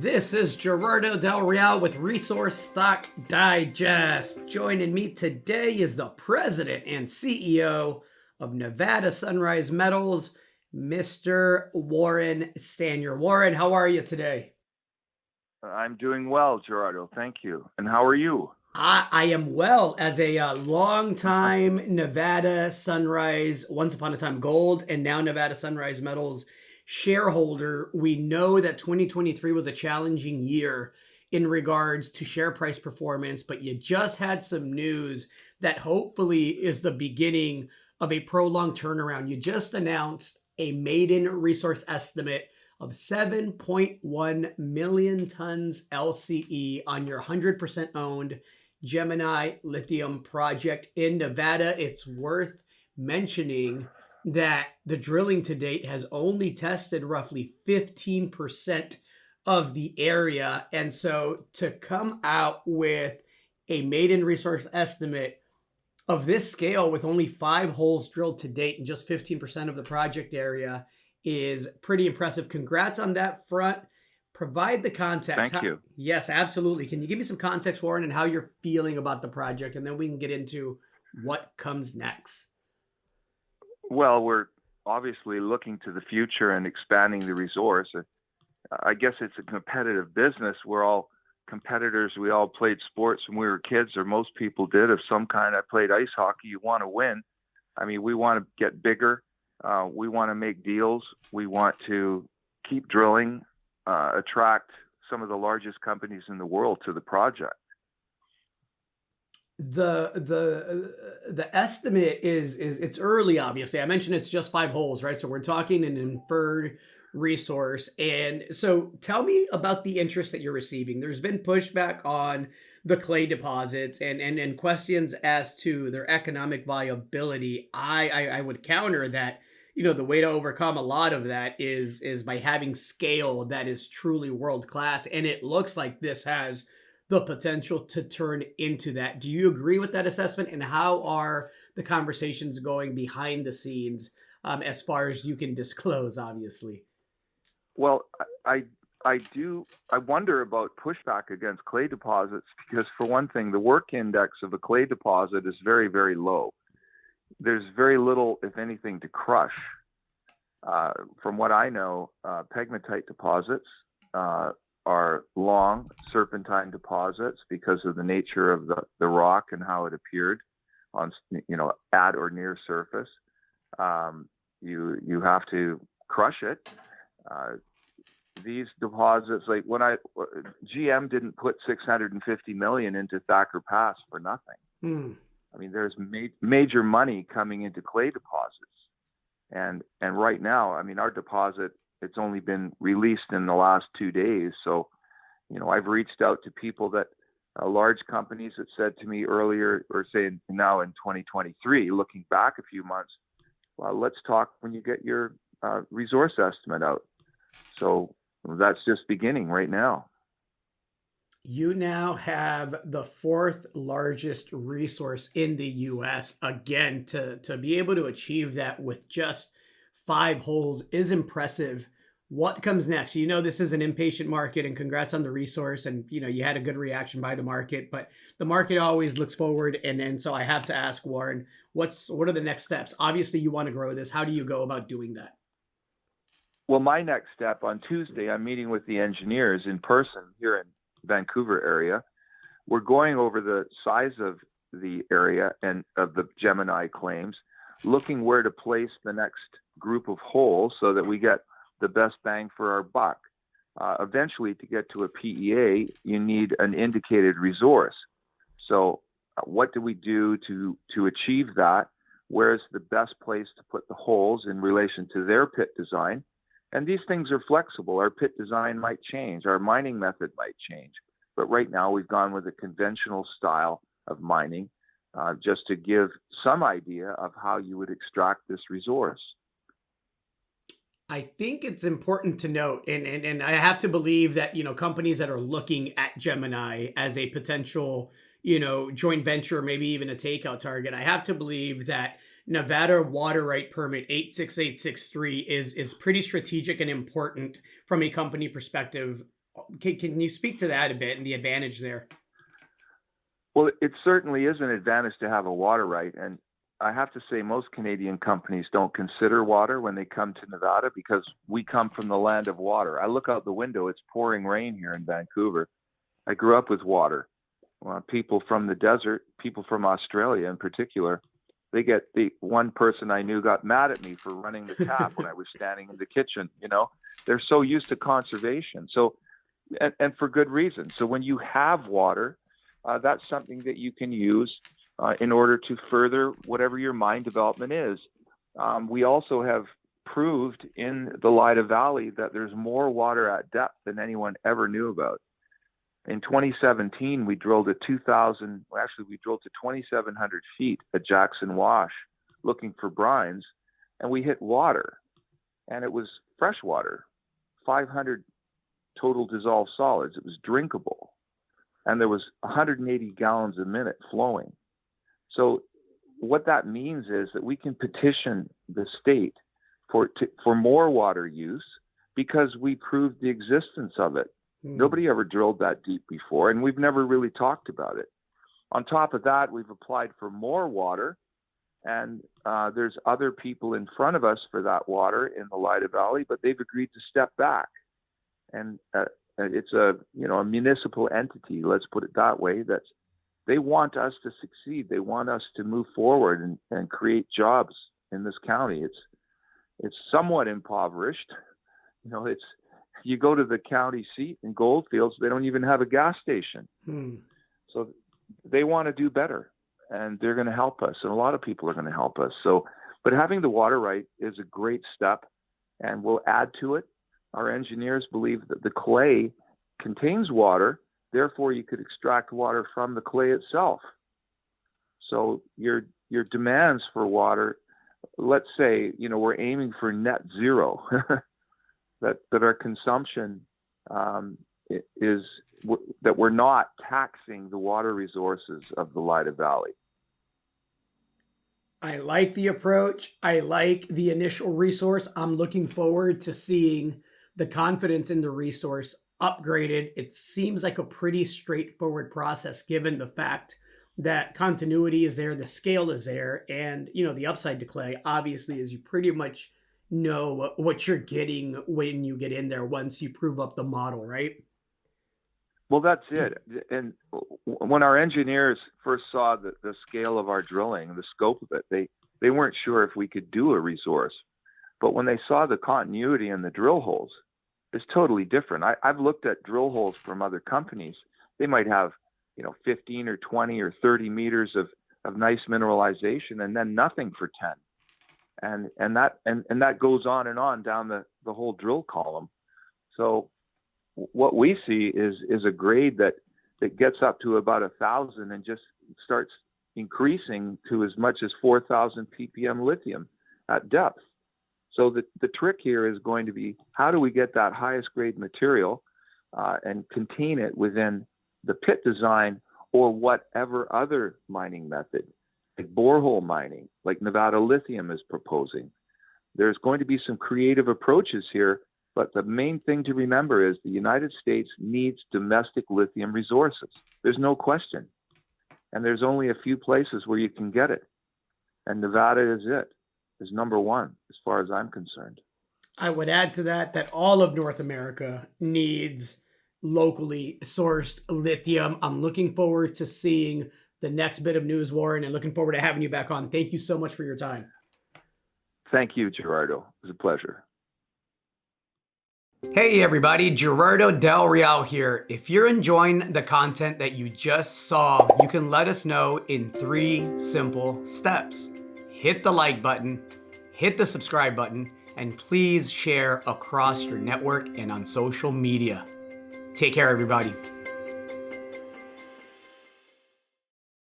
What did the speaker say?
This is Gerardo Del Real with Resource Stock Digest. Joining me today is the president and CEO of Nevada Sunrise Metals, Mr. Warren Stanyer. Warren, how are you today? I'm doing well, Gerardo. Thank you. And how are you? I am well. As a long-time Nevada Sunrise, once upon a time Gold, and now Nevada Sunrise Metals shareholder, we know that 2023 was a challenging year in regards to share price performance, but you just had some news that hopefully is the beginning of a prolonged turnaround. You just announced a maiden resource estimate of 7.1 million tons LCE on your 100% owned Gemini lithium project in Nevada. It's worth mentioning that the drilling to date has only tested roughly 15% of the area. And so to come out with a maiden resource estimate of this scale with only 5 holes drilled to date and just 15% of the project area is pretty impressive. Congrats on that front. Provide the context. Thank you. Yes, absolutely. Can you give me some context, Warren, and how you're feeling about the project? And then we can get into what comes next. Well, we're obviously looking to the future and expanding the resource. I guess it's a competitive business. We're all competitors. We all played sports when we were kids, or most people did of some kind. I played ice hockey. You want to win. I mean, we want to get bigger. We want to make deals. We want to keep drilling, attract some of the largest companies in the world to the project. The estimate is it's early, obviously. I mentioned it's just 5 holes, right? So we're talking an inferred resource. And so tell me about the interest that you're receiving. There's been pushback on the clay deposits and questions as to their economic viability. I would counter that, the way to overcome a lot of that is by having scale that is truly world class. And it looks like this has the potential to turn into that. Do you agree with that assessment? And how are the conversations going behind the scenes, as far as you can disclose, obviously? Well, I do. I wonder about pushback against clay deposits because, for one thing, the work index of a clay deposit is very, very low. There's very little, if anything, to crush. From what I know, pegmatite deposits are long serpentine deposits because of the nature of the rock and how it appeared on, at or near surface. You have to crush it. These deposits, like GM didn't put 650 million into Thacker Pass for nothing. I mean, there's major money coming into clay deposits, and right now, I mean, our deposit, it's only been released in the last 2 days. So, I've reached out to people that large companies that said to me earlier, or saying now in 2023, looking back a few months, well, let's talk when you get your resource estimate out. So that's just beginning right now. You now have the 4th largest resource in the US. Again, to be able to achieve that with just 5 holes is impressive. What comes next? This is an impatient market, and congrats on the resource. And, you had a good reaction by the market, but the market always looks forward. And so I have to ask, Warren, what are the next steps? Obviously, you want to grow this. How do you go about doing that? Well, my next step on Tuesday, I'm meeting with the engineers in person here in Vancouver area. We're going over the size of the area and of the Gemini claims, looking where to place the next group of holes so that we get the best bang for our buck. Eventually, to get to a PEA, you need an indicated resource. So what do we do to achieve that? Where's the best place to put the holes in relation to their pit design? And these things are flexible. Our pit design might change. Our mining method might change. But right now, we've gone with a conventional style of mining, just to give some idea of how you would extract this resource. I think it's important to note, and I have to believe that, companies that are looking at Gemini as a potential, joint venture, maybe even a takeout target, I have to believe that Nevada water right permit 86863 is pretty strategic and important from a company perspective Can you speak to that a bit and the advantage there? Well, it certainly is an advantage to have a water right. And I have to say, most Canadian companies don't consider water when they come to Nevada because we come from the land of water. I look out the window, it's pouring rain here in Vancouver. I grew up with water. People from the desert, people from Australia in particular, the one person I knew got mad at me for running the tap when I was standing in the kitchen. They're so used to conservation. So, and for good reason. So when you have water, that's something that you can use in order to further whatever your mine development is. We also have proved in the Lida Valley that there's more water at depth than anyone ever knew about. In 2017, we drilled to 2,700 feet at Jackson Wash looking for brines, and we hit water, and it was fresh water, 500 total dissolved solids. It was drinkable, and there was 180 gallons a minute flowing. So what that means is that we can petition the state for more water use because we proved the existence of it. Nobody ever drilled that deep before, and we've never really talked about it. On top of that, we've applied for more water, and there's other people in front of us for that water in the Lida Valley, but they've agreed to step back. And it's a municipal entity, let's put it that way, they want us to succeed. They want us to move forward and create jobs in this county. It's somewhat impoverished. You go to the county seat in Goldfields, they don't even have a gas station. So they want to do better, and they're going to help us. And a lot of people are going to help us. But having the water right is a great step, and we'll add to it. Our engineers believe that the clay contains water, therefore you could extract water from the clay itself. So your demands for water, let's say, we're aiming for net zero. that our consumption is that we're not taxing the water resources of the Lida Valley. I like the approach. I like the initial resource. I'm looking forward to seeing the confidence in the resource upgraded. It seems like a pretty straightforward process given the fact that continuity is there, the scale is there, and the upside to clay obviously is you pretty much know what you're getting when you get in there once you prove up the model, right? Well, that's it. And when our engineers first saw the scale of our drilling, the scope of it, they weren't sure if we could do a resource. But when they saw the continuity in the drill holes, it's totally different. I've looked at drill holes from other companies. They might have 15 or 20 or 30 meters of nice mineralization and then nothing for 10. And that goes on and on down the whole drill column. So what we see is a grade that gets up to about 1,000 and just starts increasing to as much as 4,000 ppm lithium at depth. So the trick here is going to be, how do we get that highest grade material and contain it within the pit design or whatever other mining method, like borehole mining, like Nevada Lithium is proposing. There's going to be some creative approaches here, but the main thing to remember is the United States needs domestic lithium resources. There's no question. And there's only a few places where you can get it. And Nevada is number one, as far as I'm concerned. I would add to that all of North America needs locally sourced lithium. I'm looking forward to seeing the next bit of news, Warren, and looking forward to having you back on. Thank you so much for your time. Thank you, Gerardo. It was a pleasure. Hey everybody, Gerardo Del Real here. If you're enjoying the content that you just saw, you can let us know in 3 simple steps. Hit the like button, hit the subscribe button, and please share across your network and on social media. Take care, everybody.